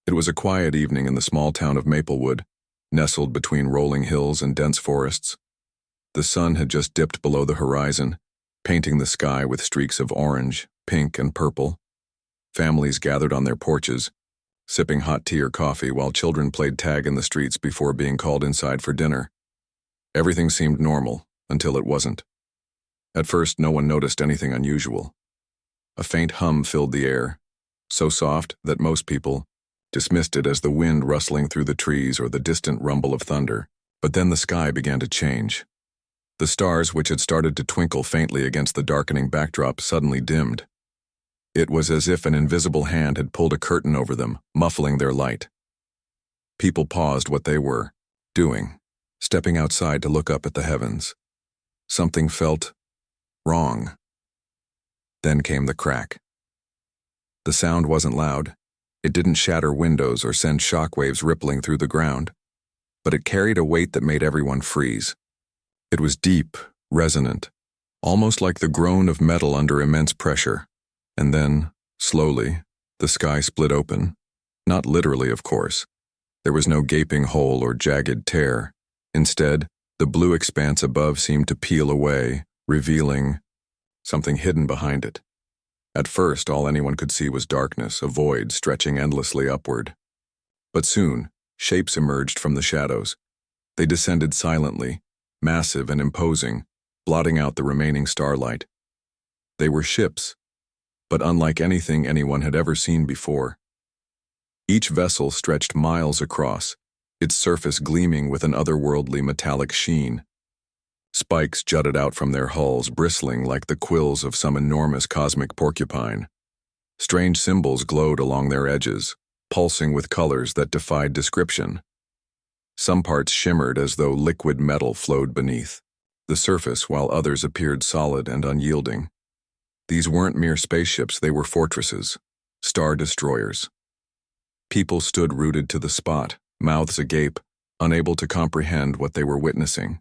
It was a quiet evening in the small town of Maplewood, nestled between rolling hills and dense forests. The sun had just dipped below the horizon, painting the sky with streaks of orange, pink, and purple. Families gathered on their porches, sipping hot tea or coffee while children played tag in the streets before being called inside for dinner. Everything seemed normal, until it wasn't. At first, no one noticed anything unusual. A faint hum filled the air, so soft that most people dismissed it as the wind rustling through the trees or the distant rumble of thunder. But then the sky began to change. The stars, which had started to twinkle faintly against the darkening backdrop, suddenly dimmed. It was as if an invisible hand had pulled a curtain over them, muffling their light. People paused what they were doing, stepping outside to look up at the heavens. Something felt wrong. Then came the crack. The sound wasn't loud. It didn't shatter windows or send shockwaves rippling through the ground, but it carried a weight that made everyone freeze. It was deep, resonant, almost like the groan of metal under immense pressure. And then, slowly, the sky split open. Not literally, of course. There was no gaping hole or jagged tear. Instead, the blue expanse above seemed to peel away, revealing something hidden behind it. At first, all anyone could see was darkness, a void stretching endlessly upward. But soon, shapes emerged from the shadows. They descended silently, massive and imposing, blotting out the remaining starlight. They were ships, but unlike anything anyone had ever seen before. Each vessel stretched miles across, its surface gleaming with an otherworldly metallic sheen. Spikes jutted out from their hulls, bristling like the quills of some enormous cosmic porcupine. Strange symbols glowed along their edges, pulsing with colors that defied description. Some parts shimmered as though liquid metal flowed beneath the surface, while others appeared solid and unyielding. These weren't mere spaceships, they were fortresses, star destroyers. People stood rooted to the spot, mouths agape, unable to comprehend what they were witnessing.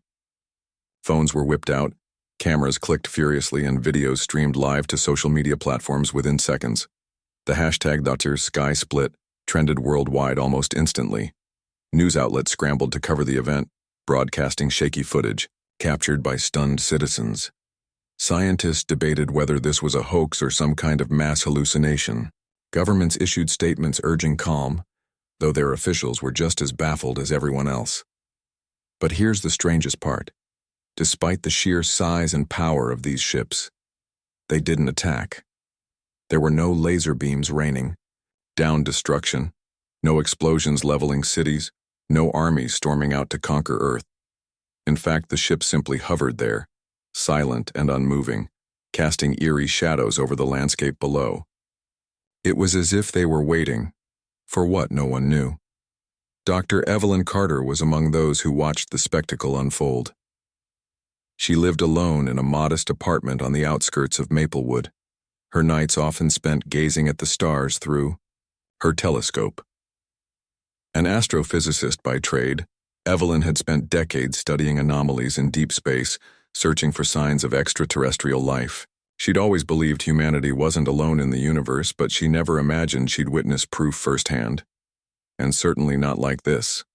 Phones were whipped out, cameras clicked furiously, and videos streamed live to social media platforms within seconds. The hashtag #SkySplit trended worldwide almost instantly. News outlets scrambled to cover the event, broadcasting shaky footage, captured by stunned citizens. Scientists debated whether this was a hoax or some kind of mass hallucination. Governments issued statements urging calm, though their officials were just as baffled as everyone else. But here's the strangest part. Despite the sheer size and power of these ships, they didn't attack. There were no laser beams raining, down destruction, no explosions leveling cities, no armies storming out to conquer Earth. In fact, the ships simply hovered there, silent and unmoving, casting eerie shadows over the landscape below. It was as if they were waiting, for what no one knew. Dr. Evelyn Carter was among those who watched the spectacle unfold. She lived alone in a modest apartment on the outskirts of Maplewood, her nights often spent gazing at the stars through her telescope. An astrophysicist by trade, Evelyn had spent decades studying anomalies in deep space, searching for signs of extraterrestrial life. She'd always believed humanity wasn't alone in the universe, but she never imagined she'd witness proof firsthand. And certainly not like this.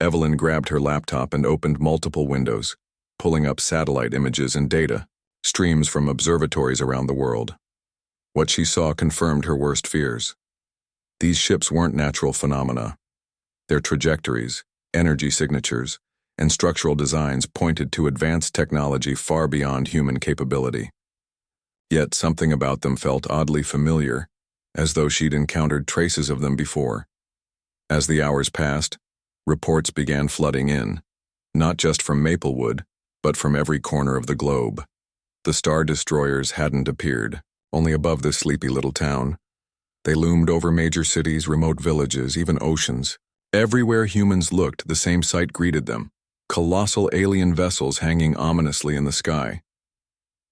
Evelyn grabbed her laptop and opened multiple windows, pulling up satellite images and data, streams from observatories around the world. What she saw confirmed her worst fears. These ships weren't natural phenomena. Their trajectories, energy signatures, and structural designs pointed to advanced technology far beyond human capability. Yet something about them felt oddly familiar, as though she'd encountered traces of them before. As the hours passed, reports began flooding in, not just from Maplewood, but from every corner of the globe. The star destroyers hadn't appeared, only above this sleepy little town. They loomed over major cities, remote villages, even oceans. Everywhere humans looked, the same sight greeted them: colossal alien vessels hanging ominously in the sky.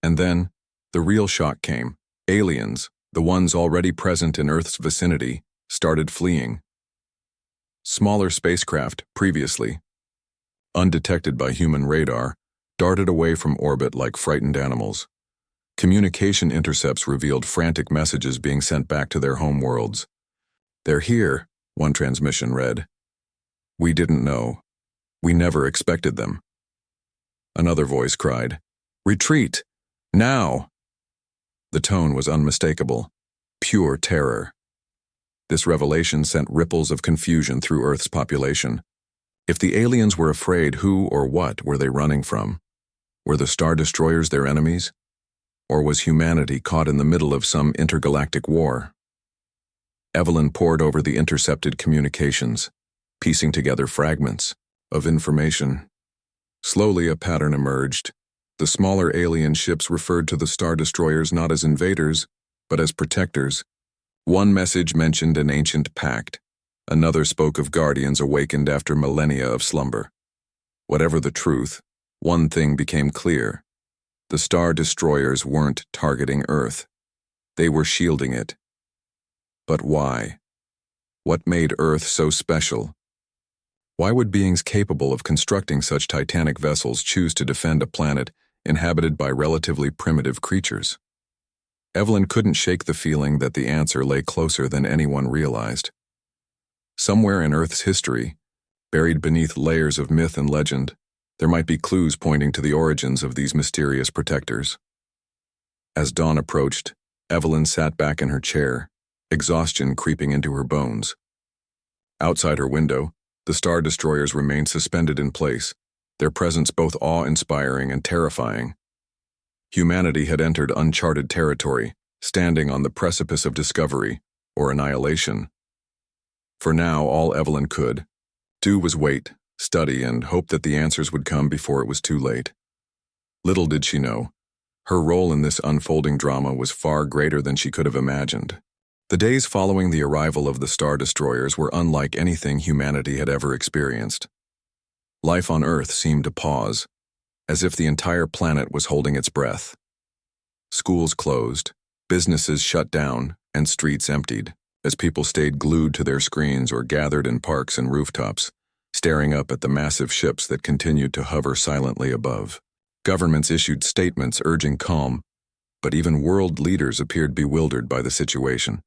And then, the real shock came. Aliens, the ones already present in Earth's vicinity, started fleeing. Smaller spacecraft, previously undetected by human radar, darted away from orbit like frightened animals. Communication intercepts revealed frantic messages being sent back to their home worlds. "They're here," one transmission read. "We didn't know. We never expected them." Another voice cried, "Retreat! Now!" The tone was unmistakable, pure terror. This revelation sent ripples of confusion through Earth's population. If the aliens were afraid, who or what were they running from? Were the Star Destroyers their enemies? Or was humanity caught in the middle of some intergalactic war? Evelyn pored over the intercepted communications, piecing together fragments of information. Slowly, a pattern emerged. The smaller alien ships referred to the Star Destroyers not as invaders, but as protectors. One message mentioned an ancient pact. Another spoke of guardians awakened after millennia of slumber. Whatever the truth, one thing became clear. The Star Destroyers weren't targeting Earth. They were shielding it. But why? What made Earth so special? Why would beings capable of constructing such titanic vessels choose to defend a planet inhabited by relatively primitive creatures? Evelyn couldn't shake the feeling that the answer lay closer than anyone realized. Somewhere in Earth's history, buried beneath layers of myth and legend, there might be clues pointing to the origins of these mysterious protectors. As dawn approached, Evelyn sat back in her chair, exhaustion creeping into her bones. Outside her window, the Star Destroyers remained suspended in place, their presence both awe-inspiring and terrifying. Humanity had entered uncharted territory, standing on the precipice of discovery or annihilation. For now, all Evelyn could do was wait, study, and hope that the answers would come before it was too late. Little did she know, her role in this unfolding drama was far greater than she could have imagined. The days following the arrival of the Star Destroyers were unlike anything humanity had ever experienced. Life on Earth seemed to pause, as if the entire planet was holding its breath. Schools closed, businesses shut down, and streets emptied, as people stayed glued to their screens or gathered in parks and rooftops, staring up at the massive ships that continued to hover silently above. Governments issued statements urging calm, but even world leaders appeared bewildered by the situation.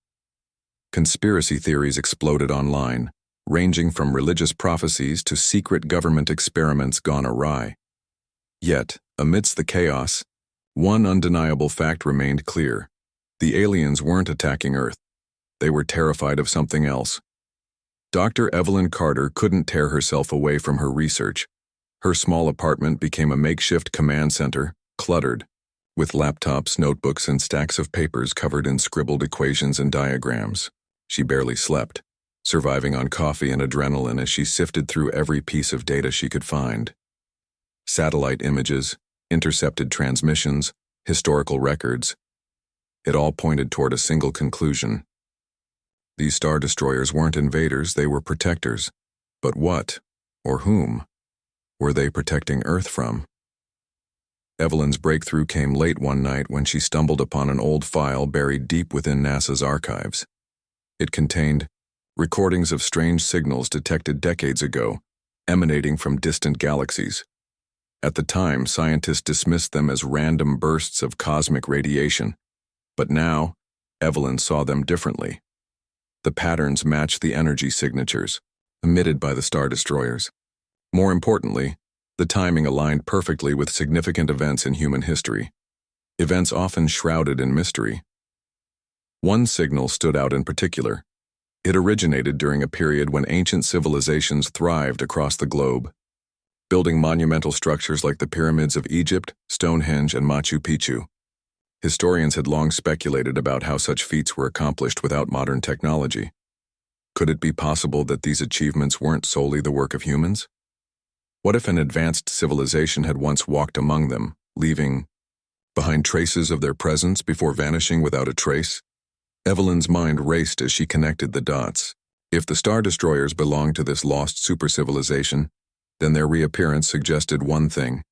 Conspiracy theories exploded online, ranging from religious prophecies to secret government experiments gone awry. Yet, amidst the chaos, one undeniable fact remained clear. The aliens weren't attacking Earth. They were terrified of something else. Dr. Evelyn Carter couldn't tear herself away from her research. Her small apartment became a makeshift command center, cluttered, with laptops, notebooks, and stacks of papers covered in scribbled equations and diagrams. She barely slept, surviving on coffee and adrenaline as she sifted through every piece of data she could find. Satellite images, intercepted transmissions, historical records. It all pointed toward a single conclusion. These Star Destroyers weren't invaders, they were protectors. But what, or whom, were they protecting Earth from? Evelyn's breakthrough came late one night when she stumbled upon an old file buried deep within NASA's archives. It contained recordings of strange signals detected decades ago, emanating from distant galaxies. At the time, scientists dismissed them as random bursts of cosmic radiation. But now, Evelyn saw them differently. The patterns matched the energy signatures emitted by the Star Destroyers. More importantly, the timing aligned perfectly with significant events in human history, events often shrouded in mystery. One signal stood out in particular. It originated during a period when ancient civilizations thrived across the globe, building monumental structures like the pyramids of Egypt, Stonehenge, and Machu Picchu. Historians had long speculated about how such feats were accomplished without modern technology. Could it be possible that these achievements weren't solely the work of humans? What if an advanced civilization had once walked among them, leaving behind traces of their presence before vanishing without a trace? Evelyn's mind raced as she connected the dots. If the Star Destroyers belonged to this lost supercivilization, then their reappearance suggested one thing.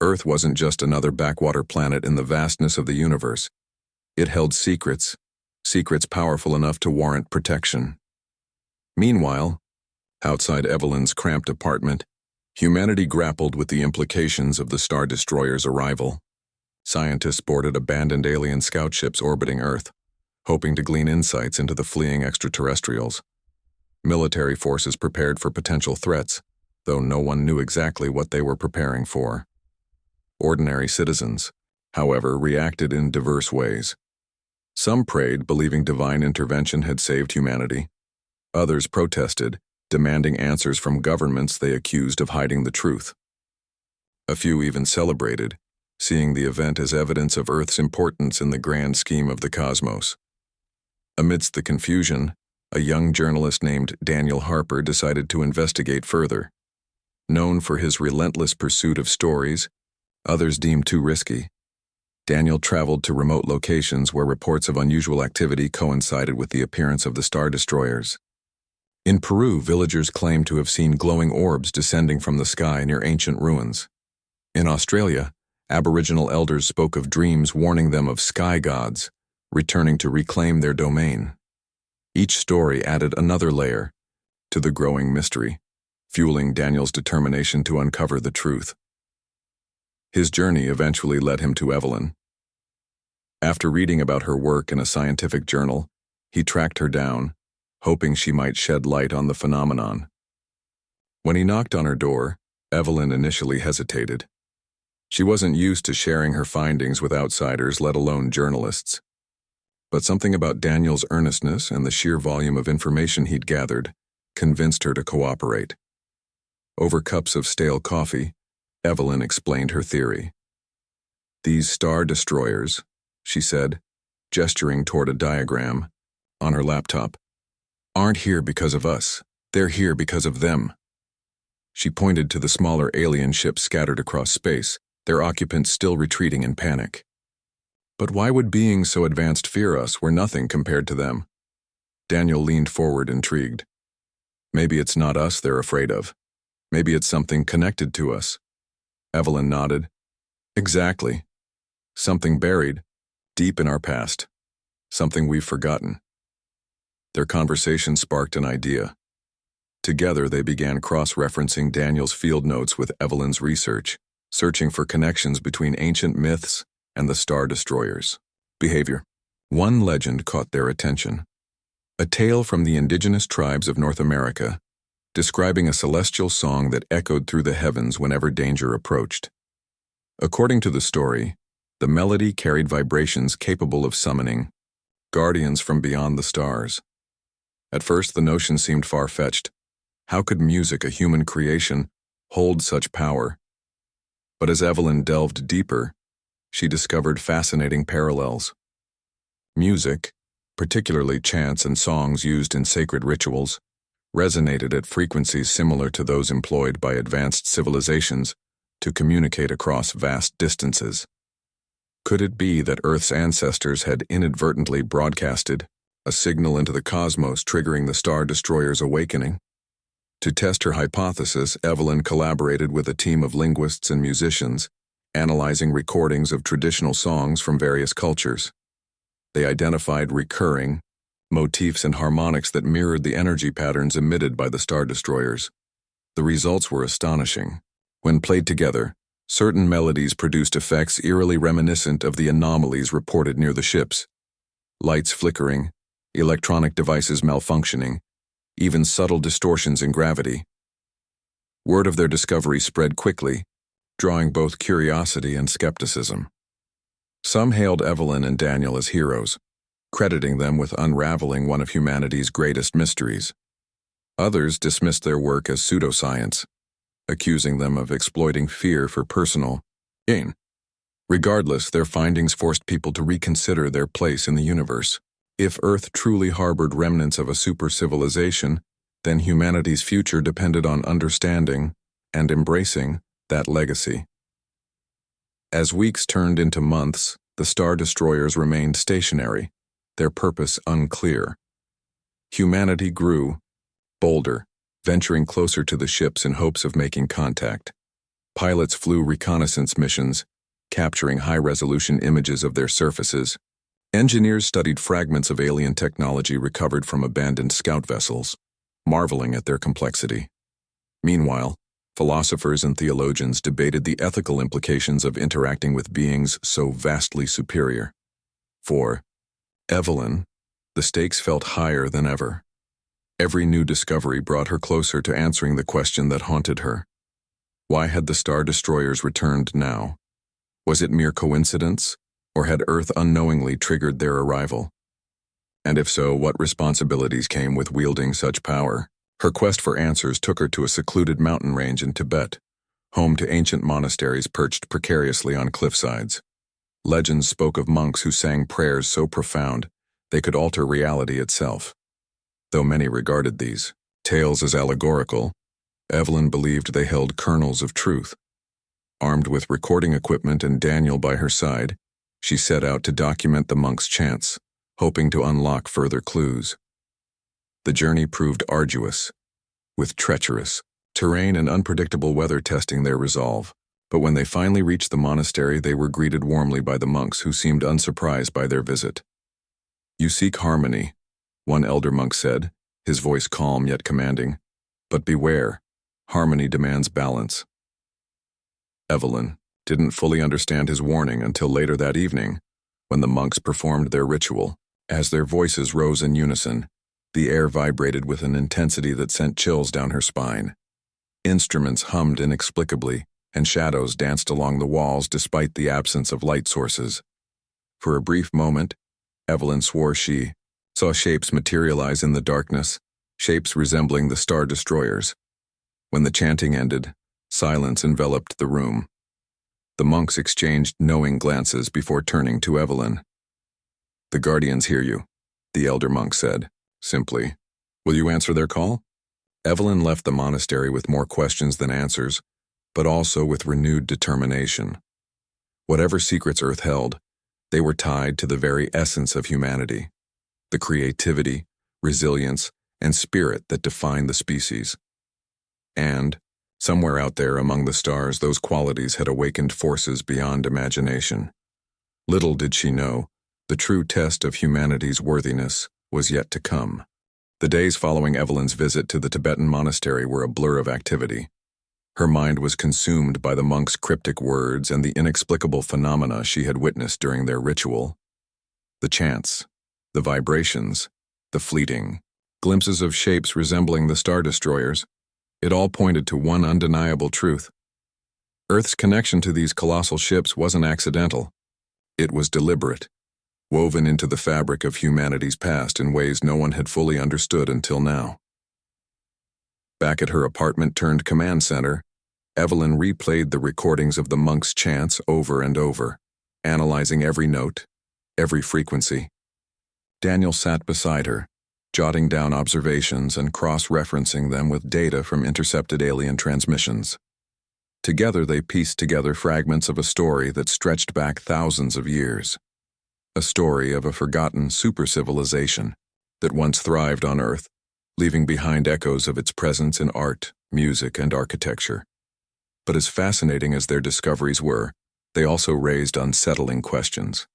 Earth wasn't just another backwater planet in the vastness of the universe. It held secrets powerful enough to warrant protection. Meanwhile, outside Evelyn's cramped apartment, humanity grappled with the implications of the Star Destroyers' arrival. Scientists boarded abandoned alien scout ships orbiting Earth, hoping to glean insights into the fleeing extraterrestrials. Military forces prepared for potential threats, though no one knew exactly what they were preparing for. Ordinary citizens, however, reacted in diverse ways. Some prayed, believing divine intervention had saved humanity. Others protested, demanding answers from governments they accused of hiding the truth. A few even celebrated, seeing the event as evidence of Earth's importance in the grand scheme of the cosmos. Amidst the confusion, a young journalist named Daniel Harper decided to investigate further. Known for his relentless pursuit of stories others deemed too risky, Daniel traveled to remote locations where reports of unusual activity coincided with the appearance of the star destroyers. In Peru, villagers claimed to have seen glowing orbs descending from the sky near ancient ruins. In Australia, Aboriginal elders spoke of dreams warning them of sky gods returning to reclaim their domain. Each story added another layer to the growing mystery, fueling Daniel's determination to uncover the truth. His journey eventually led him to Evelyn. After reading about her work in a scientific journal, he tracked her down, hoping she might shed light on the phenomenon. When he knocked on her door, Evelyn initially hesitated. She wasn't used to sharing her findings with outsiders, let alone journalists. But something about Daniel's earnestness and the sheer volume of information he'd gathered convinced her to cooperate. Over cups of stale coffee, Evelyn explained her theory. "These star destroyers," she said, gesturing toward a diagram on her laptop, "aren't here because of us. They're here because of them." She pointed to the smaller alien ships scattered across space, their occupants still retreating in panic. "But why would beings so advanced fear us? We're nothing compared to them." Daniel leaned forward, intrigued. "Maybe it's not us they're afraid of. Maybe it's something connected to us." Evelyn nodded. "Exactly. Something buried, deep in our past. Something we've forgotten." Their conversation sparked an idea. Together they began cross-referencing Daniel's field notes with Evelyn's research, searching for connections between ancient myths and the star destroyers' behavior. One legend caught their attention. A tale from the indigenous tribes of North America, describing a celestial song that echoed through the heavens whenever danger approached. According to the story, the melody carried vibrations capable of summoning guardians from beyond the stars. At first, the notion seemed far-fetched. How could music, a human creation, hold such power? But as Evelyn delved deeper, she discovered fascinating parallels. Music, particularly chants and songs used in sacred rituals, resonated at frequencies similar to those employed by advanced civilizations to communicate across vast distances. Could it be that Earth's ancestors had inadvertently broadcasted a signal into the cosmos, triggering the star destroyer's awakening? To test her hypothesis, Evelyn collaborated with a team of linguists and musicians, analyzing recordings of traditional songs from various cultures. They identified recurring motifs and harmonics that mirrored the energy patterns emitted by the star destroyers. The results were astonishing. When played together, certain melodies produced effects eerily reminiscent of the anomalies reported near the ships. Lights flickering, electronic devices malfunctioning, even subtle distortions in gravity. Word of their discovery spread quickly, drawing both curiosity and skepticism. Some hailed Evelyn and Daniel as heroes, crediting them with unraveling one of humanity's greatest mysteries. Others dismissed their work as pseudoscience, accusing them of exploiting fear for personal gain. Regardless, their findings forced people to reconsider their place in the universe. If Earth truly harbored remnants of a super-civilization, then humanity's future depended on understanding and embracing that legacy. As weeks turned into months, the star destroyers remained stationary, their purpose unclear. Humanity grew, bolder, venturing closer to the ships in hopes of making contact. Pilots flew reconnaissance missions, capturing high-resolution images of their surfaces. Engineers studied fragments of alien technology recovered from abandoned scout vessels, marveling at their complexity. Meanwhile, philosophers and theologians debated the ethical implications of interacting with beings so vastly superior. For Evelyn, The stakes felt higher than ever. Every new discovery brought her closer to answering the question that haunted her. Why had the Star Destroyers returned now? Was it mere coincidence, or had Earth unknowingly triggered their arrival? And if so, what responsibilities came with wielding such power? Her quest for answers took her to a secluded mountain range in Tibet, home to ancient monasteries perched precariously on cliffsides. Legends spoke of monks who sang prayers so profound they could alter reality itself. Though many regarded these tales as allegorical, Evelyn believed they held kernels of truth. Armed with recording equipment and Daniel by her side, she set out to document the monks' chants, hoping to unlock further clues. The journey proved arduous, with treacherous terrain and unpredictable weather testing their resolve. But when they finally reached the monastery, they were greeted warmly by the monks, who seemed unsurprised by their visit. "You seek harmony," one elder monk said, his voice calm yet commanding. "But beware, harmony demands balance." Evelyn didn't fully understand his warning until later that evening, when the monks performed their ritual. As their voices rose in unison, the air vibrated with an intensity that sent chills down her spine. Instruments hummed inexplicably, and shadows danced along the walls despite the absence of light sources. For a brief moment, Evelyn swore she saw shapes materialize in the darkness, shapes resembling the Star Destroyers. When the chanting ended, silence enveloped the room. The monks exchanged knowing glances before turning to Evelyn. "The Guardians hear you," the elder monk said, simply. "Will you answer their call?" Evelyn left the monastery with more questions than answers, but also with renewed determination. Whatever secrets Earth held, they were tied to the very essence of humanity, the creativity, resilience, and spirit that define the species. And, somewhere out there among the stars, those qualities had awakened forces beyond imagination. Little did she know, the true test of humanity's worthiness was yet to come. The days following Evelyn's visit to the Tibetan monastery were a blur of activity. Her mind was consumed by the monks' cryptic words and the inexplicable phenomena she had witnessed during their ritual. The chants, the vibrations, the fleeting glimpses of shapes resembling the Star Destroyers, it all pointed to one undeniable truth. Earth's connection to these colossal ships wasn't accidental. It was deliberate, woven into the fabric of humanity's past in ways no one had fully understood until now. Back at her apartment-turned-command center, Evelyn replayed the recordings of the monks' chants over and over, analyzing every note, every frequency. Daniel sat beside her, jotting down observations and cross-referencing them with data from intercepted alien transmissions. Together they pieced together fragments of a story that stretched back thousands of years. A story of a forgotten super-civilization that once thrived on Earth, leaving behind echoes of its presence in art, music, and architecture. But as fascinating as their discoveries were, they also raised unsettling questions.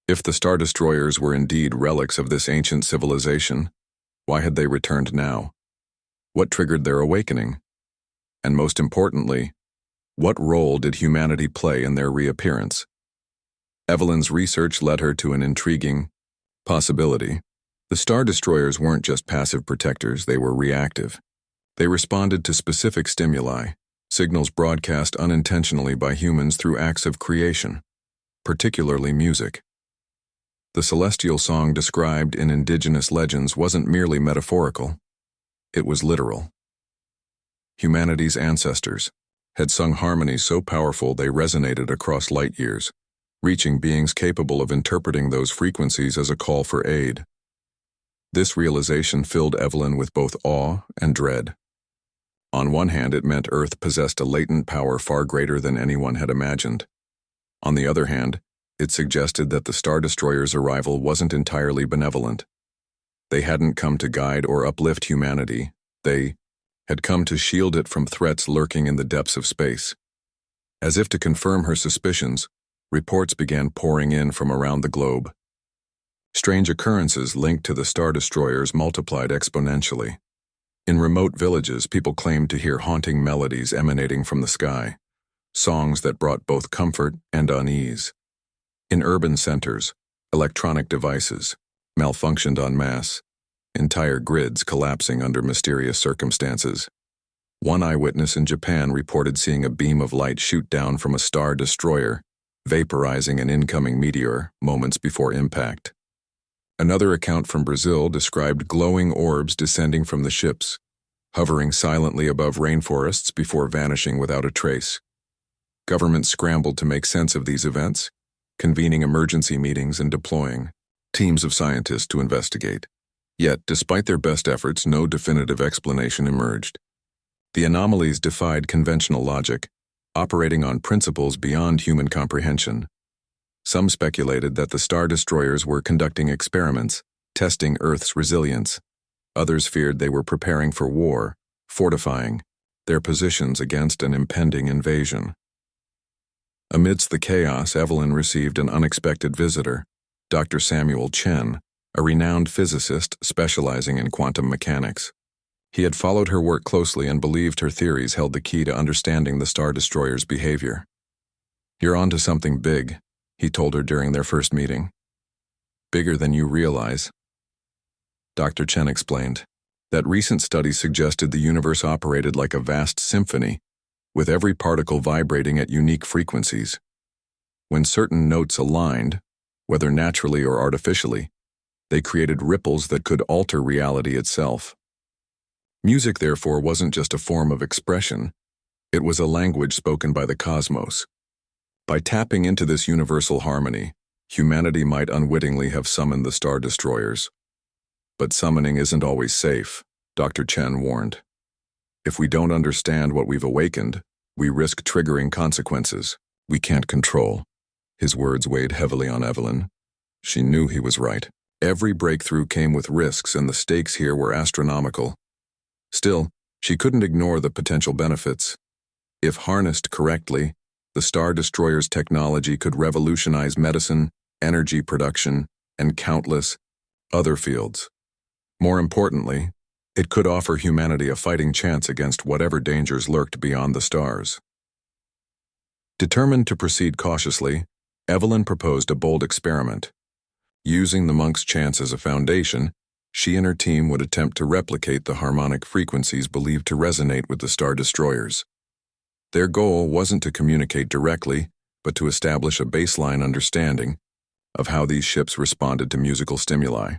If the Star Destroyers were indeed relics of this ancient civilization, why had they returned now? What triggered their awakening? And most importantly, what role did humanity play in their reappearance? Evelyn's research led her to an intriguing possibility. The Star Destroyers weren't just passive protectors, they were reactive. They responded to specific stimuli, signals broadcast unintentionally by humans through acts of creation, particularly music. The celestial song described in indigenous legends wasn't merely metaphorical, it was literal. Humanity's ancestors had sung harmonies so powerful they resonated across light years, reaching beings capable of interpreting those frequencies as a call for aid. This realization filled Evelyn with both awe and dread. On one hand, it meant Earth possessed a latent power far greater than anyone had imagined. On the other hand, it suggested that the Star Destroyers' arrival wasn't entirely benevolent. They hadn't come to guide or uplift humanity. They had come to shield it from threats lurking in the depths of space. As if to confirm her suspicions, reports began pouring in from around the globe. Strange occurrences linked to the Star Destroyers multiplied exponentially. In remote villages, people claimed to hear haunting melodies emanating from the sky, songs that brought both comfort and unease. In urban centers, electronic devices, malfunctioned en masse, entire grids collapsing under mysterious circumstances. One eyewitness in Japan reported seeing a beam of light shoot down from a star destroyer, vaporizing an incoming meteor moments before impact. Another account from Brazil described glowing orbs descending from the ships, hovering silently above rainforests before vanishing without a trace. Governments scrambled to make sense of these events, convening emergency meetings and deploying teams of scientists to investigate. Yet, despite their best efforts, no definitive explanation emerged. The anomalies defied conventional logic, operating on principles beyond human comprehension. Some speculated that the star destroyers were conducting experiments, testing Earth's resilience. Others feared they were preparing for war, fortifying their positions against an impending invasion. Amidst the chaos, Evelyn received an unexpected visitor, Dr. Samuel Chen, a renowned physicist specializing in quantum mechanics. He had followed her work closely and believed her theories held the key to understanding the Star Destroyer's behavior. "You're onto something big," he told her during their first meeting. "Bigger than you realize." Dr. Chen explained that recent studies suggested the universe operated like a vast symphony, with every particle vibrating at unique frequencies. When certain notes aligned, whether naturally or artificially, they created ripples that could alter reality itself. Music, therefore, wasn't just a form of expression, it was a language spoken by the cosmos. By tapping into this universal harmony, humanity might unwittingly have summoned the Star Destroyers. But summoning isn't always safe, Dr. Chen warned. If we don't understand what we've awakened, we risk triggering consequences we can't control. His words weighed heavily on Evelyn. She knew he was right. Every breakthrough came with risks, and the stakes here were astronomical. Still, she couldn't ignore the potential benefits. If harnessed correctly, the Star Destroyer's technology could revolutionize medicine, energy production, and countless other fields. More importantly, it could offer humanity a fighting chance against whatever dangers lurked beyond the stars. Determined to proceed cautiously, Evelyn proposed a bold experiment. Using the monk's chance as a foundation, she and her team would attempt to replicate the harmonic frequencies believed to resonate with the Star Destroyers. Their goal wasn't to communicate directly, but to establish a baseline understanding of how these ships responded to musical stimuli.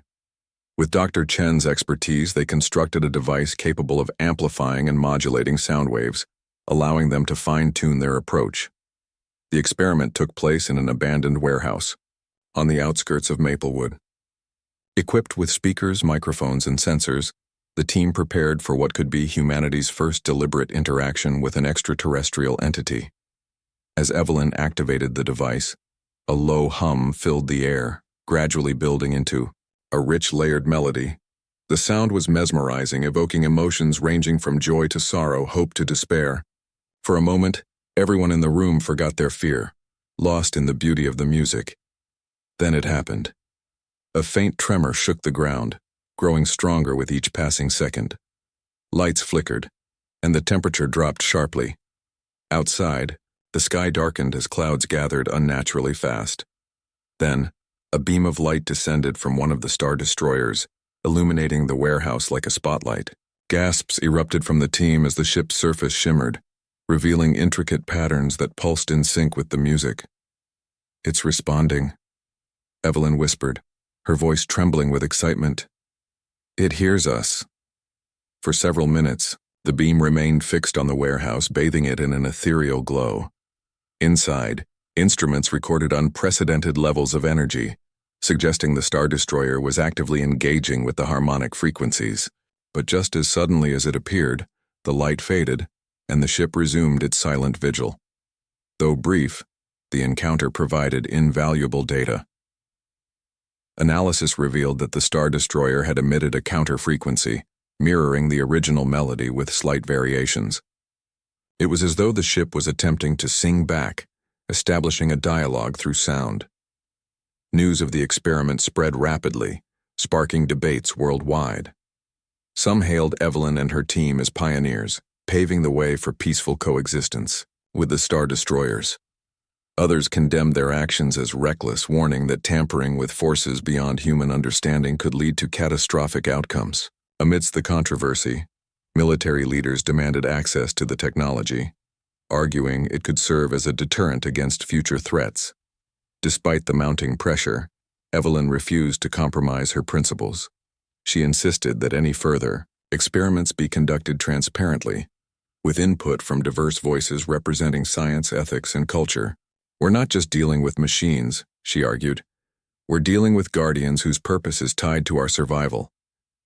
With Dr. Chen's expertise, they constructed a device capable of amplifying and modulating sound waves, allowing them to fine-tune their approach. The experiment took place in an abandoned warehouse on the outskirts of Maplewood. Equipped with speakers, microphones, and sensors, the team prepared for what could be humanity's first deliberate interaction with an extraterrestrial entity. As Evelyn activated the device, a low hum filled the air, gradually building into a rich, layered melody. The sound was mesmerizing, evoking emotions ranging from joy to sorrow, hope to despair. For a moment, everyone in the room forgot their fear, lost in the beauty of the music. Then it happened. A faint tremor shook the ground, growing stronger with each passing second. Lights flickered, and the temperature dropped sharply. Outside, the sky darkened as clouds gathered unnaturally fast. Then, a beam of light descended from one of the Star Destroyers, illuminating the warehouse like a spotlight. Gasps erupted from the team as the ship's surface shimmered, revealing intricate patterns that pulsed in sync with the music. "It's responding," Evelyn whispered, her voice trembling with excitement. "It hears us." For several minutes, the beam remained fixed on the warehouse, bathing it in an ethereal glow. Inside, instruments recorded unprecedented levels of energy, suggesting the Star Destroyer was actively engaging with the harmonic frequencies. But just as suddenly as it appeared, the light faded, and the ship resumed its silent vigil. Though brief, the encounter provided invaluable data. Analysis revealed that the Star Destroyer had emitted a counter-frequency, mirroring the original melody with slight variations. It was as though the ship was attempting to sing back, establishing a dialogue through sound. News of the experiment spread rapidly, sparking debates worldwide. Some hailed Evelyn and her team as pioneers, paving the way for peaceful coexistence with the Star Destroyers. Others condemned their actions as reckless, warning that tampering with forces beyond human understanding could lead to catastrophic outcomes. Amidst the controversy, military leaders demanded access to the technology, arguing it could serve as a deterrent against future threats. Despite the mounting pressure, Evelyn refused to compromise her principles. She insisted that any further experiments be conducted transparently, with input from diverse voices representing science, ethics, and culture. We're not just dealing with machines, she argued. We're dealing with guardians whose purpose is tied to our survival.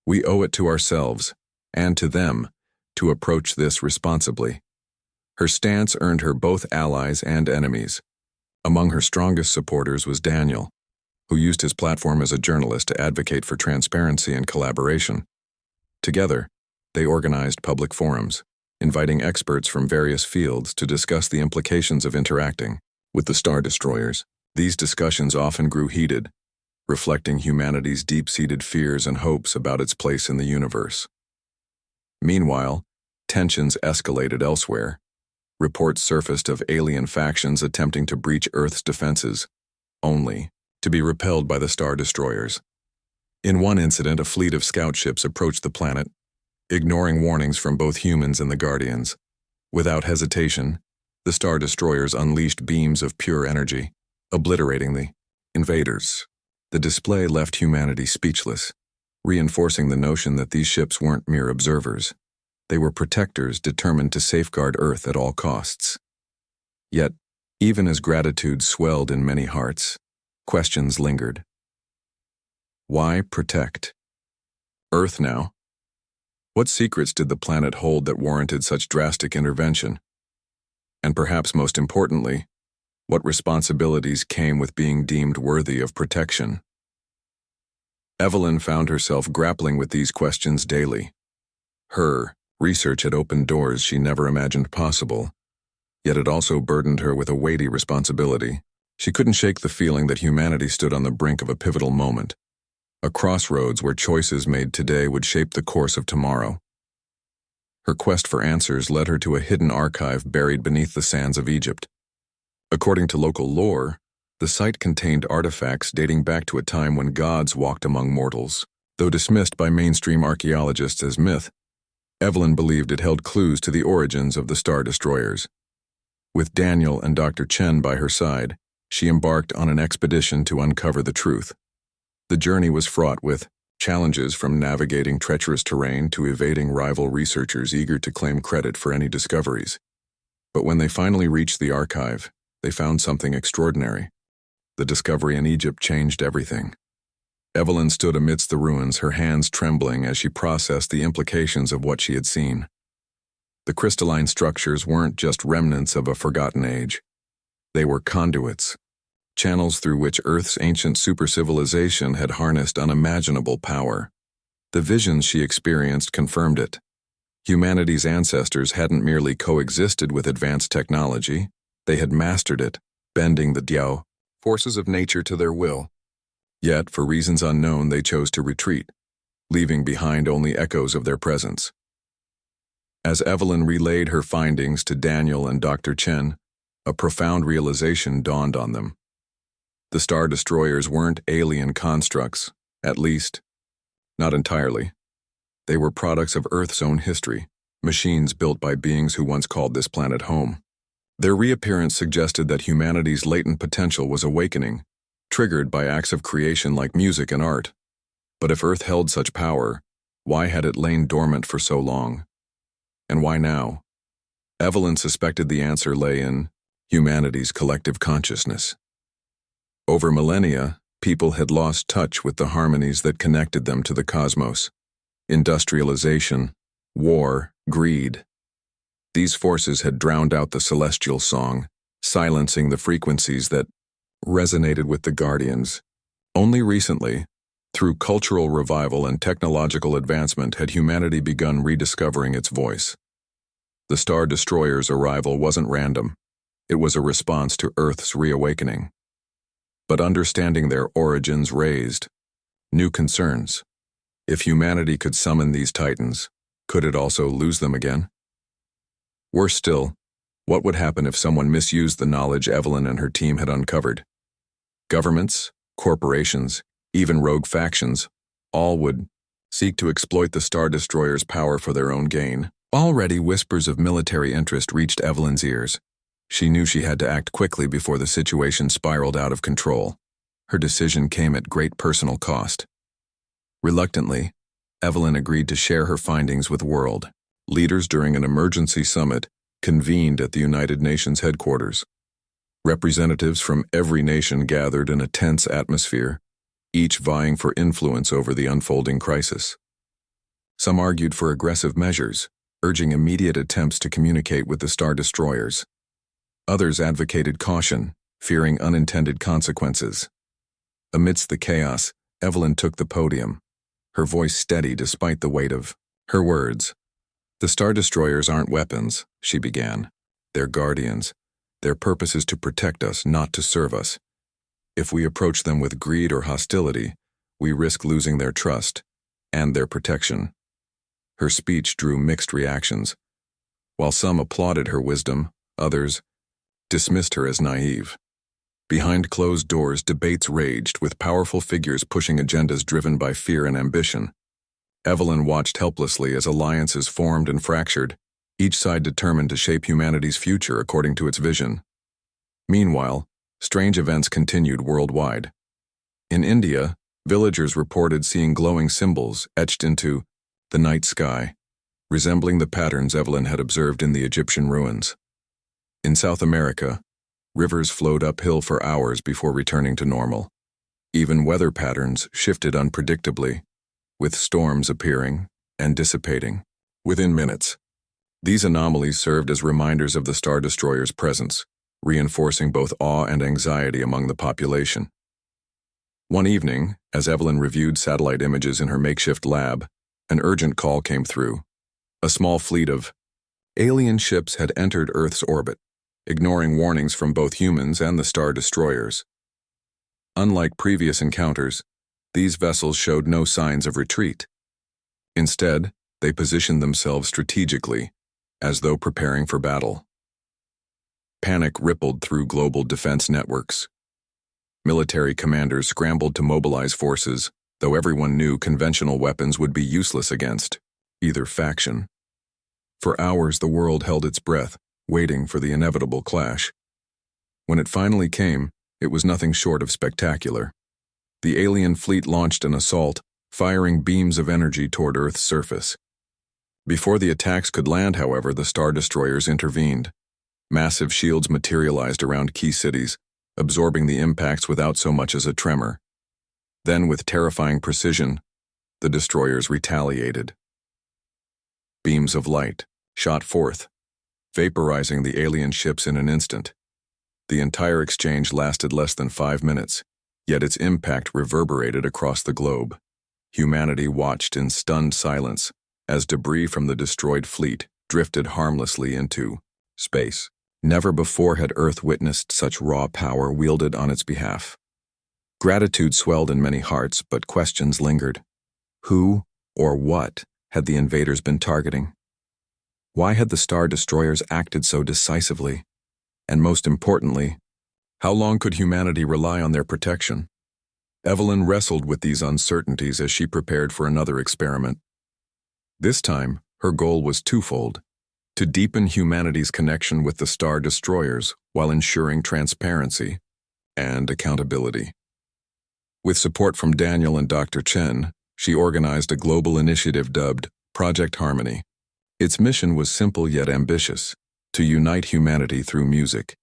We owe it to ourselves, and to them, to approach this responsibly. Her stance earned her both allies and enemies. Among her strongest supporters was Daniel, who used his platform as a journalist to advocate for transparency and collaboration. Together, they organized public forums, inviting experts from various fields to discuss the implications of interacting with the Star Destroyers. These discussions often grew heated, reflecting humanity's deep-seated fears and hopes about its place in the universe. Meanwhile, tensions escalated elsewhere. Reports surfaced of alien factions attempting to breach Earth's defenses, only to be repelled by the Star Destroyers. In one incident, a fleet of scout ships approached the planet, ignoring warnings from both humans and the Guardians. Without hesitation, the Star Destroyers unleashed beams of pure energy, obliterating the invaders. The display left humanity speechless, reinforcing the notion that these ships weren't mere observers. They were protectors determined to safeguard Earth at all costs. Yet, even as gratitude swelled in many hearts, questions lingered. Why protect Earth now? What secrets did the planet hold that warranted such drastic intervention? And perhaps most importantly, what responsibilities came with being deemed worthy of protection? Evelyn found herself grappling with these questions daily. Her research had opened doors she never imagined possible, yet it also burdened her with a weighty responsibility. She couldn't shake the feeling that humanity stood on the brink of a pivotal moment, a crossroads where choices made today would shape the course of tomorrow. Her quest for answers led her to a hidden archive buried beneath the sands of Egypt. According to local lore, the site contained artifacts dating back to a time when gods walked among mortals. Though dismissed by mainstream archaeologists as myth, Evelyn believed it held clues to the origins of the Star Destroyers. With Daniel and Dr. Chen by her side, she embarked on an expedition to uncover the truth. The journey was fraught with challenges, from navigating treacherous terrain to evading rival researchers eager to claim credit for any discoveries. But when they finally reached the archive, they found something extraordinary. The discovery in Egypt changed everything. Evelyn stood amidst the ruins, her hands trembling as she processed the implications of what she had seen. The crystalline structures weren't just remnants of a forgotten age. They were conduits, channels through which Earth's ancient supercivilization had harnessed unimaginable power. The visions she experienced confirmed it. Humanity's ancestors hadn't merely coexisted with advanced technology, they had mastered it, bending the Diao, forces of nature, to their will. Yet, for reasons unknown, they chose to retreat, leaving behind only echoes of their presence. As Evelyn relayed her findings to Daniel and Dr. Chen, a profound realization dawned on them. The Star Destroyers weren't alien constructs, at least, not entirely. They were products of Earth's own history, machines built by beings who once called this planet home. Their reappearance suggested that humanity's latent potential was awakening, triggered by acts of creation like music and art. But if Earth held such power, why had it lain dormant for so long? And why now? Evelyn suspected the answer lay in humanity's collective consciousness. Over millennia, people had lost touch with the harmonies that connected them to the cosmos. Industrialization, war, greed. These forces had drowned out the celestial song, silencing the frequencies that resonated with the Guardians. Only recently, through cultural revival and technological advancement, had humanity begun rediscovering its voice. The Star Destroyers' arrival wasn't random. It was a response to Earth's reawakening. But understanding their origins raised new concerns. If humanity could summon these titans, could it also lose them again? Worse still, What would happen if someone misused the knowledge Evelyn and her team had uncovered? Governments, corporations, even rogue factions, all would seek to exploit the Star Destroyer's power for their own gain. Already whispers of military interest reached Evelyn's ears. She knew she had to act quickly before the situation spiraled out of control. Her decision came at great personal cost. Reluctantly, Evelyn agreed to share her findings with world leaders during an emergency summit convened at the United Nations headquarters. Representatives from every nation gathered in a tense atmosphere, each vying for influence over the unfolding crisis. Some argued for aggressive measures, urging immediate attempts to communicate with the Star Destroyers. Others advocated caution, fearing unintended consequences. Amidst the chaos, Evelyn took the podium, her voice steady despite the weight of her words. "The Star Destroyers aren't weapons," she began. "They're guardians. Their purpose is to protect us, not to serve us. If we approach them with greed or hostility, we risk losing their trust and their protection." Her speech drew mixed reactions. While some applauded her wisdom, others dismissed her as naive. Behind closed doors, debates raged, with powerful figures pushing agendas driven by fear and ambition. Evelyn watched helplessly as alliances formed and fractured, each side determined to shape humanity's future according to its vision. Meanwhile, strange events continued worldwide. In India, villagers reported seeing glowing symbols etched into the night sky, resembling the patterns Evelyn had observed in the Egyptian ruins. In South America, rivers flowed uphill for hours before returning to normal. Even weather patterns shifted unpredictably, with storms appearing and dissipating within minutes. These anomalies served as reminders of the Star Destroyer's presence, reinforcing both awe and anxiety among the population. One evening, as Evelyn reviewed satellite images in her makeshift lab, an urgent call came through. A small fleet of alien ships had entered Earth's orbit, ignoring warnings from both humans and the Star Destroyers. Unlike previous encounters, these vessels showed no signs of retreat. Instead, they positioned themselves strategically, as though preparing for battle. Panic rippled through global defense networks. Military commanders scrambled to mobilize forces, though everyone knew conventional weapons would be useless against either faction. For hours, the world held its breath, waiting for the inevitable clash. When it finally came, it was nothing short of spectacular. The alien fleet launched an assault, firing beams of energy toward Earth's surface. Before the attacks could land, however, the Star Destroyers intervened. Massive shields materialized around key cities, absorbing the impacts without so much as a tremor. Then, with terrifying precision, the destroyers retaliated. Beams of light shot forth, vaporizing the alien ships in an instant. The entire exchange lasted less than 5 minutes, yet its impact reverberated across the globe. Humanity watched in stunned silence as debris from the destroyed fleet drifted harmlessly into space. Never before had Earth witnessed such raw power wielded on its behalf. Gratitude swelled in many hearts, but questions lingered. Who or what had the invaders been targeting? Why had the Star Destroyers acted so decisively? And most importantly, how long could humanity rely on their protection? Evelyn wrestled with these uncertainties as she prepared for another experiment. This time, her goal was twofold: to deepen humanity's connection with the Star Destroyers while ensuring transparency and accountability. With support from Daniel and Dr. Chen, she organized a global initiative dubbed Project Harmony. Its mission was simple yet ambitious: to unite humanity through music,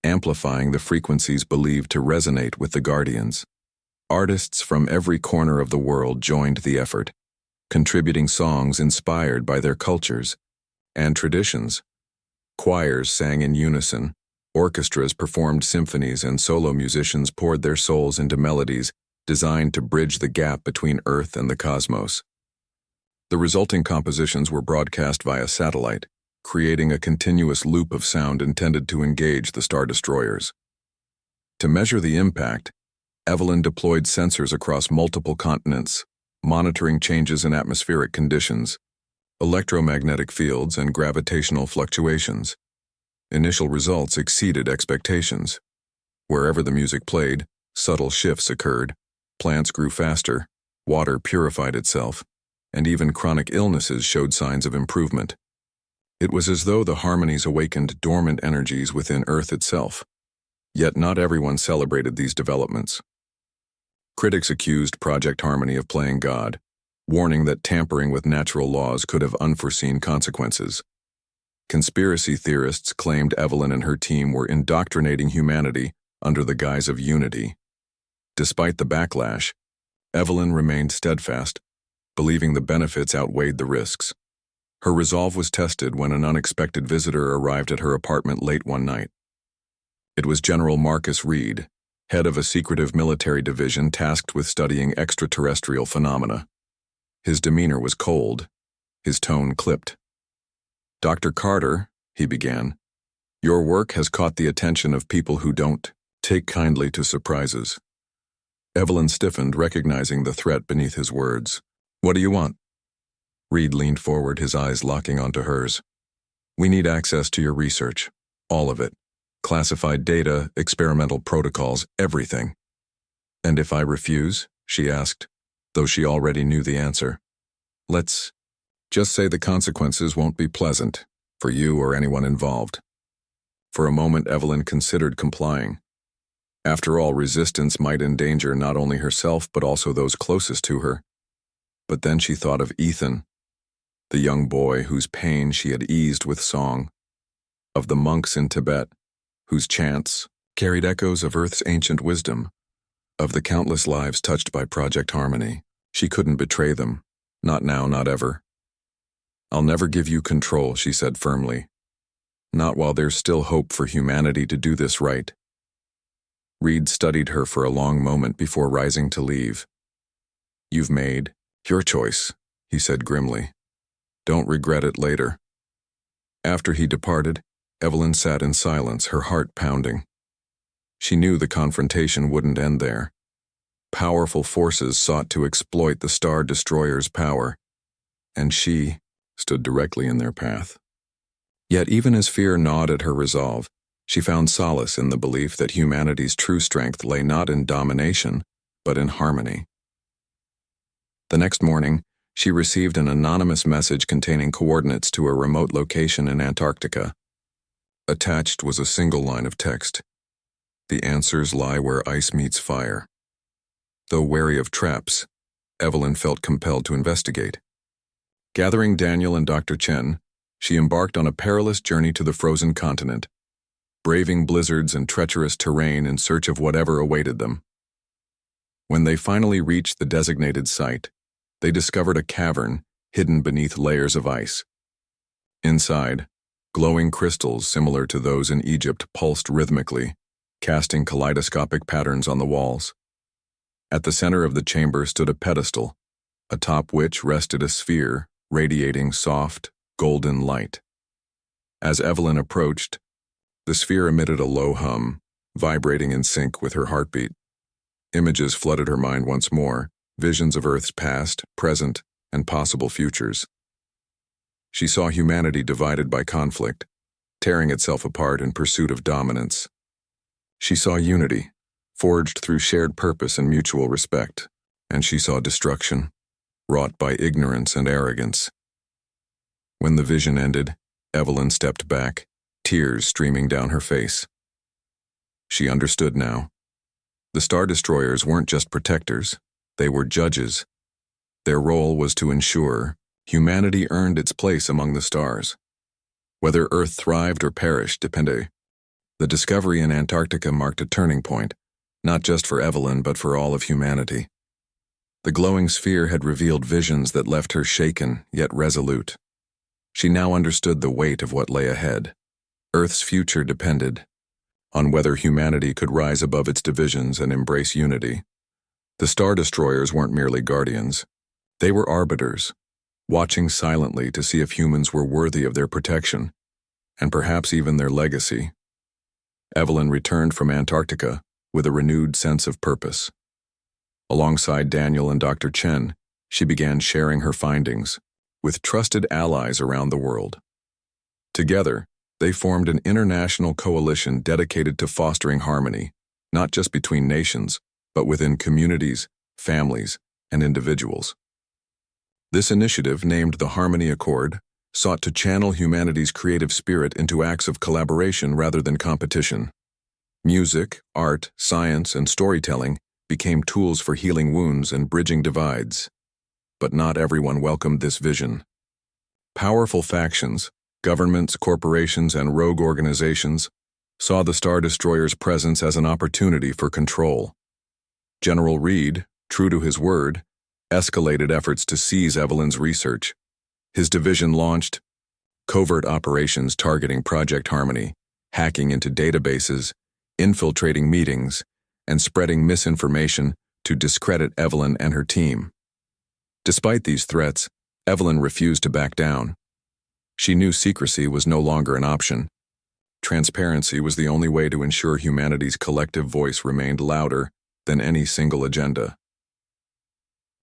amplifying the frequencies believed to resonate with the Guardians. Artists from every corner of the world joined the effort, contributing songs inspired by their cultures and traditions. Choirs sang in unison, orchestras performed symphonies, and solo musicians poured their souls into melodies designed to bridge the gap between Earth and the cosmos. The resulting compositions were broadcast via satellite, creating a continuous loop of sound intended to engage the Star Destroyers. To measure the impact, Evelyn deployed sensors across multiple continents, monitoring changes in atmospheric conditions, electromagnetic fields, and gravitational fluctuations. Initial results exceeded expectations. Wherever the music played, subtle shifts occurred. Plants grew faster, water purified itself, and even chronic illnesses showed signs of improvement. It was as though the harmonies awakened dormant energies within Earth itself. Yet not everyone celebrated these developments. Critics accused Project Harmony of playing God, warning that tampering with natural laws could have unforeseen consequences. Conspiracy theorists claimed Evelyn and her team were indoctrinating humanity under the guise of unity. Despite the backlash, Evelyn remained steadfast, believing the benefits outweighed the risks. Her resolve was tested when an unexpected visitor arrived at her apartment late one night. It was General Marcus Reed, head of a secretive military division tasked with studying extraterrestrial phenomena. His demeanor was cold, his tone clipped. "Dr. Carter," he began, "your work has caught the attention of people who don't take kindly to surprises." Evelyn stiffened, recognizing the threat beneath his words. "What do you want?" Reed leaned forward, his eyes locking onto hers. "We need access to your research. All of it. Classified data, experimental protocols, everything." "And if I refuse?" she asked, though she already knew the answer. "Let's just say the consequences won't be pleasant, for you or anyone involved." For a moment, Evelyn considered complying. After all, resistance might endanger not only herself but also those closest to her. But then she thought of Ethan, the young boy whose pain she had eased with song, of the monks in Tibet, whose chants carried echoes of Earth's ancient wisdom, of the countless lives touched by Project Harmony. She couldn't betray them. Not now, not ever. "I'll never give you control," she said firmly. "Not while there's still hope for humanity to do this right." Reed studied her for a long moment before rising to leave. "You've made your choice," he said grimly. "Don't regret it later." After he departed, Evelyn sat in silence, her heart pounding. She knew the confrontation wouldn't end there. Powerful forces sought to exploit the Star Destroyer's power, and she stood directly in their path. Yet even as fear gnawed at her resolve, she found solace in the belief that humanity's true strength lay not in domination, but in harmony. The next morning, she received an anonymous message containing coordinates to a remote location in Antarctica. Attached was a single line of text. "The answers lie where ice meets fire." Though wary of traps, Evelyn felt compelled to investigate. Gathering Daniel and Dr. Chen, she embarked on a perilous journey to the frozen continent, braving blizzards and treacherous terrain in search of whatever awaited them. When they finally reached the designated site, they discovered a cavern hidden beneath layers of ice. Inside, glowing crystals similar to those in Egypt pulsed rhythmically, casting kaleidoscopic patterns on the walls. At the center of the chamber stood a pedestal, atop which rested a sphere radiating soft, golden light. As Evelyn approached, the sphere emitted a low hum, vibrating in sync with her heartbeat. Images flooded her mind once more, visions of Earth's past, present, and possible futures. She saw humanity divided by conflict, tearing itself apart in pursuit of dominance. She saw unity, forged through shared purpose and mutual respect, and she saw destruction, wrought by ignorance and arrogance. When the vision ended, Evelyn stepped back, tears streaming down her face. She understood now. The Star Destroyers weren't just protectors, they were judges. Their role was to ensure humanity earned its place among the stars. Whether Earth thrived or perished depended. The discovery in Antarctica marked a turning point, not just for Evelyn but for all of humanity. The glowing sphere had revealed visions that left her shaken yet resolute. She now understood the weight of what lay ahead. Earth's future depended on whether humanity could rise above its divisions and embrace unity. The Star Destroyers weren't merely guardians. They were arbiters, watching silently to see if humans were worthy of their protection, and perhaps even their legacy. Evelyn returned from Antarctica with a renewed sense of purpose. Alongside Daniel and Dr. Chen, she began sharing her findings with trusted allies around the world. Together, They formed an international coalition dedicated to fostering harmony, not just between nations, but within communities, families, and individuals. This initiative, named the Harmony Accord, sought to channel humanity's creative spirit into acts of collaboration rather than competition. Music, art, science, and storytelling became tools for healing wounds and bridging divides. But not everyone welcomed this vision. Powerful factions, governments, corporations, and rogue organizations saw the Star Destroyer's presence as an opportunity for control. General Reed, true to his word, escalated efforts to seize Evelyn's research. His division launched covert operations targeting Project Harmony, hacking into databases, infiltrating meetings, and spreading misinformation to discredit Evelyn and her team. Despite these threats, Evelyn refused to back down. She knew secrecy was no longer an option. Transparency was the only way to ensure humanity's collective voice remained louder than any single agenda.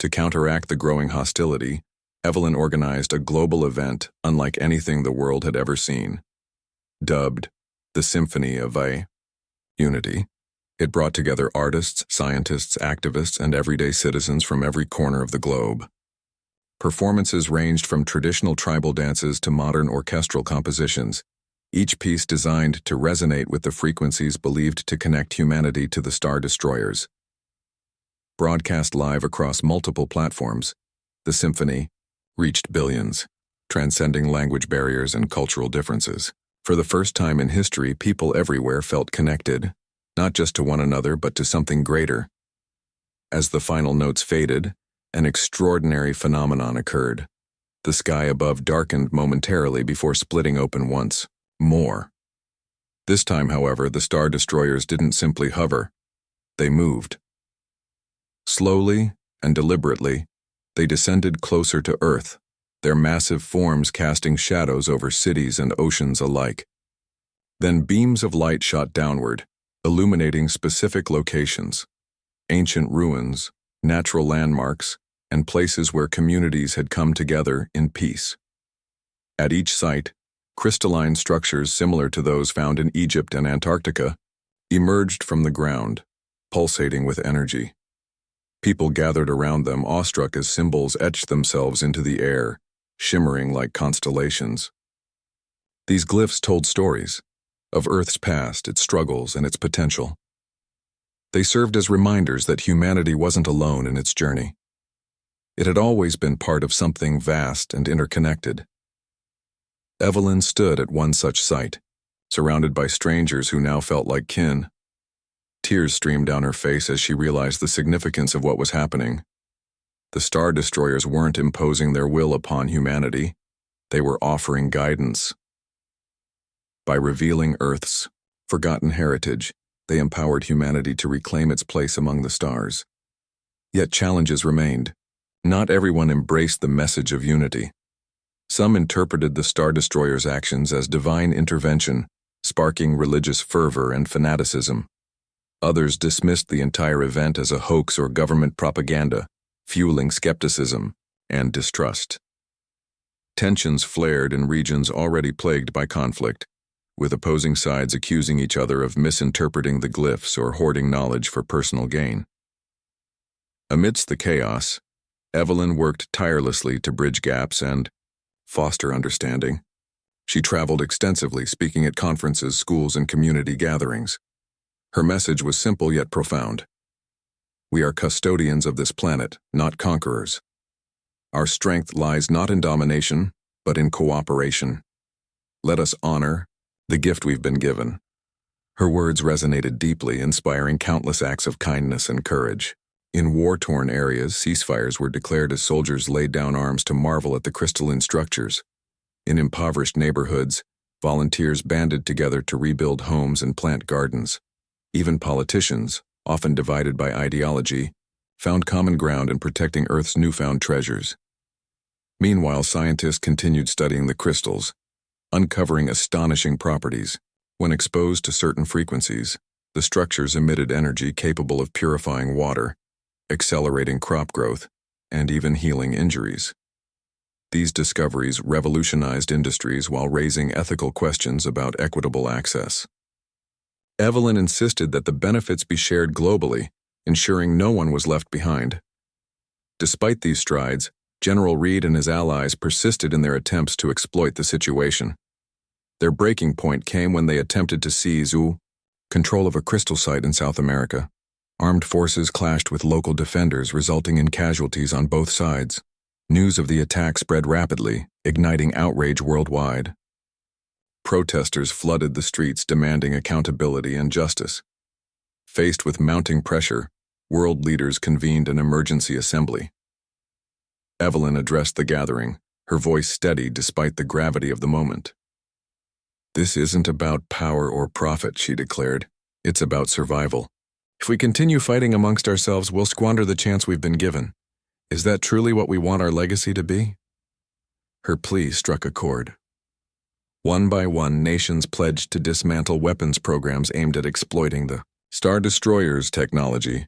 To counteract the growing hostility, Evelyn organized a global event unlike anything the world had ever seen. Dubbed the Symphony of Unity, it brought together artists, scientists, activists, and everyday citizens from every corner of the globe. Performances ranged from traditional tribal dances to modern orchestral compositions, each piece designed to resonate with the frequencies believed to connect humanity to the Star Destroyers. Broadcast live across multiple platforms, the symphony reached billions, transcending language barriers and cultural differences. For the first time in history, people everywhere felt connected, not just to one another but to something greater. As the final notes faded, an extraordinary phenomenon occurred. The sky above darkened momentarily before splitting open once more. This time, however, the Star Destroyers didn't simply hover. They moved. Slowly and deliberately, they descended closer to Earth, their massive forms casting shadows over cities and oceans alike. Then beams of light shot downward, illuminating specific locations, ancient ruins, natural landmarks, and places where communities had come together in peace. At each site, crystalline structures similar to those found in Egypt and Antarctica emerged from the ground, pulsating with energy. People gathered around them, awestruck as symbols etched themselves into the air, shimmering like constellations. These glyphs told stories of Earth's past, its struggles, and its potential. They served as reminders that humanity wasn't alone in its journey. It had always been part of something vast and interconnected. Evelyn stood at one such site, surrounded by strangers who now felt like kin. Tears streamed down her face as she realized the significance of what was happening. The Star Destroyers weren't imposing their will upon humanity. They were offering guidance. By revealing Earth's forgotten heritage, they empowered humanity to reclaim its place among the stars. Yet challenges remained. Not everyone embraced the message of unity. Some interpreted the Star Destroyers' actions as divine intervention, sparking religious fervor and fanaticism. Others dismissed the entire event as a hoax or government propaganda, fueling skepticism and distrust. Tensions flared in regions already plagued by conflict, with opposing sides accusing each other of misinterpreting the glyphs or hoarding knowledge for personal gain. Amidst the chaos, Evelyn worked tirelessly to bridge gaps and foster understanding. She traveled extensively, speaking at conferences, schools, and community gatherings. Her message was simple yet profound. We are custodians of this planet, not conquerors. Our strength lies not in domination, but in cooperation. Let us honor the gift we've been given. Her words resonated deeply, inspiring countless acts of kindness and courage. In war-torn areas, ceasefires were declared as soldiers laid down arms to marvel at the crystalline structures. In impoverished neighborhoods, volunteers banded together to rebuild homes and plant gardens. Even politicians, often divided by ideology, found common ground in protecting Earth's newfound treasures. Meanwhile, scientists continued studying the crystals, uncovering astonishing properties. When exposed to certain frequencies, the structures emitted energy capable of purifying water, accelerating crop growth, and even healing injuries. These discoveries revolutionized industries while raising ethical questions about equitable access. Evelyn insisted that the benefits be shared globally, ensuring no one was left behind. Despite these strides, General Reed and his allies persisted in their attempts to exploit the situation. Their breaking point came when they attempted to seize control of a crystal site in South America. Armed forces clashed with local defenders, resulting in casualties on both sides. News of the attack spread rapidly, igniting outrage worldwide. Protesters flooded the streets demanding accountability and justice. Faced with mounting pressure, world leaders convened an emergency assembly. Evelyn addressed the gathering, her voice steady despite the gravity of the moment. "This isn't about power or profit," she declared. "It's about survival. If we continue fighting amongst ourselves, we'll squander the chance we've been given. Is that truly what we want our legacy to be?" Her plea struck a chord. One by one, nations pledged to dismantle weapons programs aimed at exploiting the Star Destroyer's technology.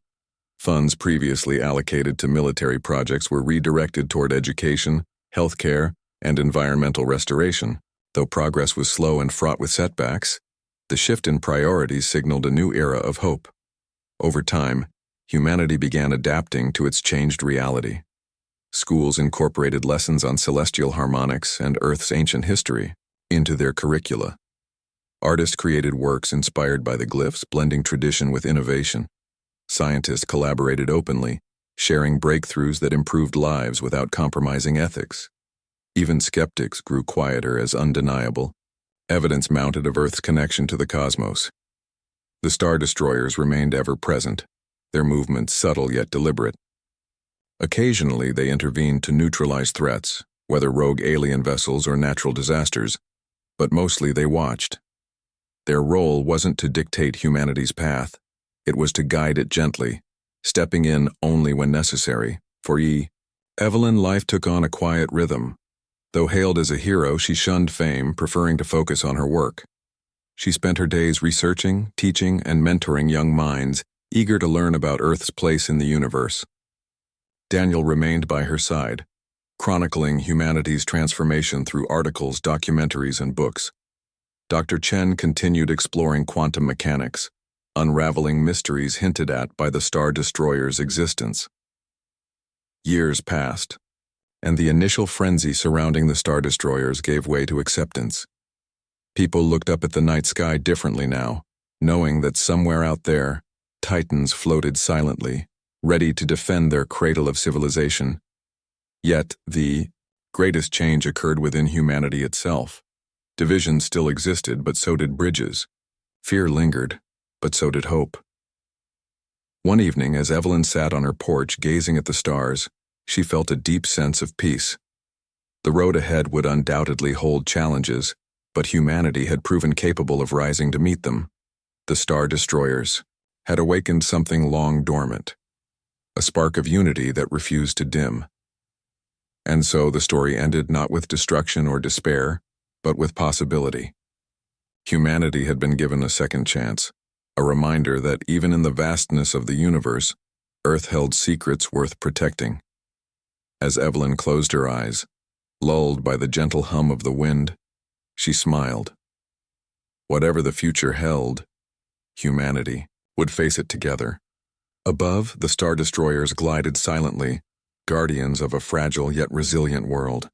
Funds previously allocated to military projects were redirected toward education, healthcare, and environmental restoration. Though progress was slow and fraught with setbacks, the shift in priorities signaled a new era of hope. Over time, humanity began adapting to its changed reality. Schools incorporated lessons on celestial harmonics and Earth's ancient history into their curricula. Artists created works inspired by the glyphs, blending tradition with innovation. Scientists collaborated openly, sharing breakthroughs that improved lives without compromising ethics. Even skeptics grew quieter as undeniable evidence mounted of Earth's connection to the cosmos. The Star Destroyers remained ever present, their movements subtle yet deliberate. Occasionally, they intervened to neutralize threats, whether rogue alien vessels or natural disasters, but mostly they watched. Their role wasn't to dictate humanity's path, it was to guide it gently, stepping in only when necessary. For Evelyn, life took on a quiet rhythm. Though hailed as a hero, she shunned fame, preferring to focus on her work. She spent her days researching, teaching, and mentoring young minds, eager to learn about Earth's place in the universe. Daniel remained by her side, chronicling humanity's transformation through articles, documentaries, and books. Dr. Chen continued exploring quantum mechanics, unraveling mysteries hinted at by the Star Destroyer's existence. Years passed, and the initial frenzy surrounding the Star Destroyers gave way to acceptance. People looked up at the night sky differently now, knowing that somewhere out there, titans floated silently, ready to defend their cradle of civilization. Yet, the greatest change occurred within humanity itself. Division still existed, but so did bridges. Fear lingered, but so did hope. One evening, as Evelyn sat on her porch gazing at the stars, she felt a deep sense of peace. The road ahead would undoubtedly hold challenges, but humanity had proven capable of rising to meet them. The Star Destroyers had awakened something long dormant, a spark of unity that refused to dim. And so the story ended not with destruction or despair, but with possibility. Humanity had been given a second chance, a reminder that even in the vastness of the universe, Earth held secrets worth protecting. As Evelyn closed her eyes, lulled by the gentle hum of the wind, she smiled. Whatever the future held, humanity would face it together. Above, the Star Destroyers glided silently, guardians of a fragile yet resilient world.